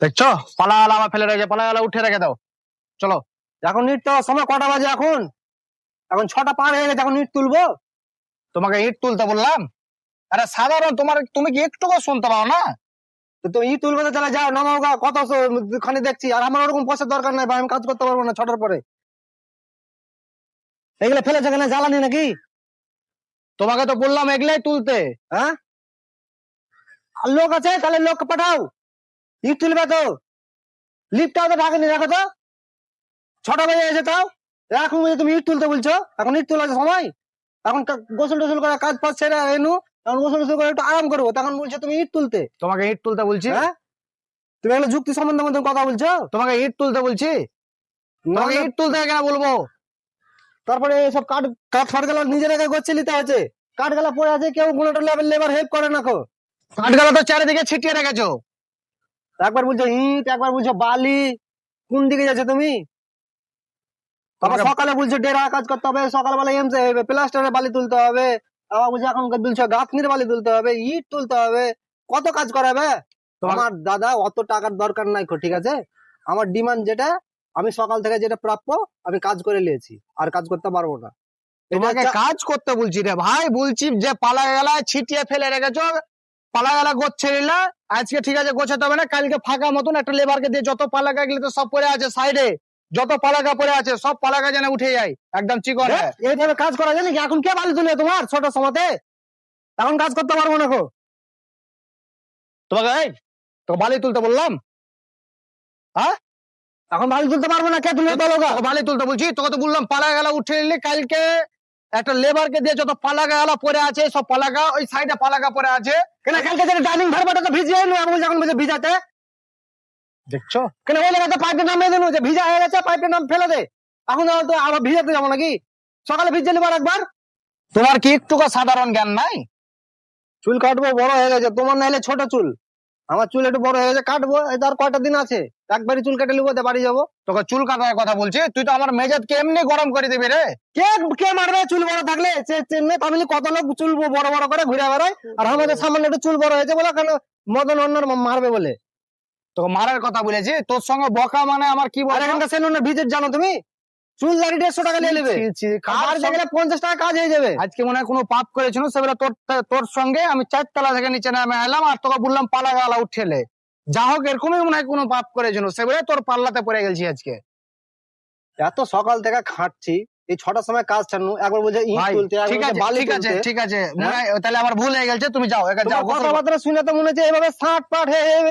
দেখছো পালাগালা আমার ফেলে রেখে পালাগালা উঠে রেখে দাও। চলো এখন ইট তো সময় কটা বাজে এখন? এখন 6টা পার হয়ে গেছে, এখন ইট তুলবো? তোমাকে ইট তুলতে বললাম? আরে সাধারণ তুমি কি একটুকু শুনতে পাও না? তো তুমি ইট তুলবো তো চলে যাও, নামাও গা, কত খানি দেখছি। আর আমার ওরকম পয়সার দরকার নাই ভাই, আমি কাজ করতে পারবো না 6টার পরে। এগুলো ফেলেছে কেন, জ্বালানি নাকি? তোমাকে তো বললাম এগুলাই তুলতে। হ্যাঁ, আর লোক আছে তাহলে লোক পাঠাও, ইট তুলবে তো। লিফটটাও তো ঢাকেনি, রাখো তো। 6টা বেজে গেছে তাও এখন বুঝে তুমি ইট তুলতে বলছো? এখন ইট তোলার সময়? এখন গোসল টোসল করে কাজ ফাজ ছেড়ে এনু, এখন গোসল টোসল করে একটু আরাম করবো, তখন বলছো তুমি ইট তুলতে। তোমাকে ইট তুলতে বলছি? হ্যাঁ, তুমি এগুলো যুক্তি সম্বন্ধে মধ্যে কথা বলছো। তোমাকে ইট তুলতে বলছি? তোমাকে ইট তুলতে কেন বলবো? তারপরে এসব কাঠ কাঠ ফাট গেলা নিজের একা গচ্ছে নিতে আছে, কাঠ গেলা পড়ে আছে, কেউ কোনোটা লেবার হেল্প করে না কো। কাঠগালা তো চারিদিকে ছিটিয়ে রেখেছো। একবার বলছো ইট, একবার বলছো বালি, কোন দিকে যাচ্ছে তুমি? আবার সকালে বলছো ডেরা কাজ করতে হবে, সকালবেলা এমসে প্লাস্টারের বালি তুলতে হবে, আবার বলছো এখন বলছো গাঁথনির বালি তুলতে হবে, ইট তুলতে হবে, কত কাজ করাবে? আমার দাদা অত টাকার দরকার নাই, ঠিক আছে? আমার ডিমান্ড যেটা, আমি সকাল থেকে যেটা প্রাপ্য আমি কাজ করে নিয়েছি, আর কাজ করতে পারবো না। তোমাকে কাজ করতে বলছি রে ভাই, বলছি যে পালা গেলা ছিটিয়ে ফেলে রেখেছো, পালা গেলা গোচ্ছে নিলা। আজকে ঠিক আছে গোছাতে হবে না, কালকে ফাঁকা মতন একটা লেবারকে দিয়ে যত পালাকা গুলো তো সব পড়ে আছে সাইডে, যত পালাকা পড়ে আছে সব পালাকা যেন উঠে যায় একদম চিকন। এইভাবে কাজ করা যায় নাকি? এখন কে বালি তুলে তোমার ছোট সময়তে? এখন কাজ করতে পারবো না গো। তোমাকে তো বালি তুলতে বললাম? হ্যাঁ, এখন বালি তুলতে পারবো না, কে তুলে বলো গা? বালি তুলতে বলছি? তোকে তো বললাম পালা গেলা উঠে নিলি, কালকে একটা লেবারকে দিয়ে যত পালাকা গেলা পড়ে আছে সব পালাকা ওই সাইডে পালাকা পড়ে আছে। কেন কালকে যেটা ডাইনিং ভাড়াটা তো ভিজিয়ে এলো, আমি যখন বলছে ভিজাতে, দেখছো কেন ওই জায়গাতে পাইপে নামিয়ে দিল, যে ভিজা হয়ে গেছে পাইপে নাম ফেলে দে। এখন তো আবার ভিজাতে যাবো নাকি? সকালে ভিজিয়ে নেবার একবার। তোমার কি একটু সাধারণ জ্ঞান নাই? চুল কাটবো, বড় হয়ে গেছে। তোমার নাইলে ছোট চুল, আমার চুল একটু বড় হয়ে গেছে, কাটবো। এই তার কয়টা দিন আছে, একবারই চুল কেটে নিবো, বাড়ি যাবো। তোকে চুল কাটার কথা বলছি, তুই তো আমার মেজাজকে এমনি গরম করে দিবি রে। কে কে মারবে চুল বড় থাকলে? চেন্নাই ফ্যামিলি কত লোক চুল বড় বড় করে ঘুরে বেড়ায়, আর আমাদের সামান্য একটু চুল বড় হয়েছে বলে কেন মদন অন্যর মারবে বলে? তোকে মারার কথা বলেছি, তোর সঙ্গে বকা মানে আমার কি আর বলে? এখানকার সেলুনের ভিজিট জানো তুমি? চুল দাড়ি 150 টাকা নিয়ে নেবে, আর যেখানে 50 টাকা কাজ হয়ে যাবে। আজকে মনে হয় কোনো পাপ করেছিল, সেগুলো তোর সঙ্গে আমি 4 তলা থেকে নিচে নামে এলাম, আর তোকে বললাম পালা গালা উঠেলে। যা হোক এরকমই মনে হয় কোনো পাপ করেছিল, সেগুলো তোর পাল্লাতে পড়ে গেছি আজকে। এত সকাল থেকে খাটছি, এই 6টার সময় কাজ ছাড়নু, একবার বলছে ইট ভাই, তুলতে, ঠিক আছে বালি ঠিক আছে তুলতে। ঠিক আছে, মনে হয় তাহলে আমার ভুল হয়ে গেছে, তুমি যাও একা যাও। কথাবার্তা শুনে তো মনে হচ্ছে এইভাবে ষাট পাট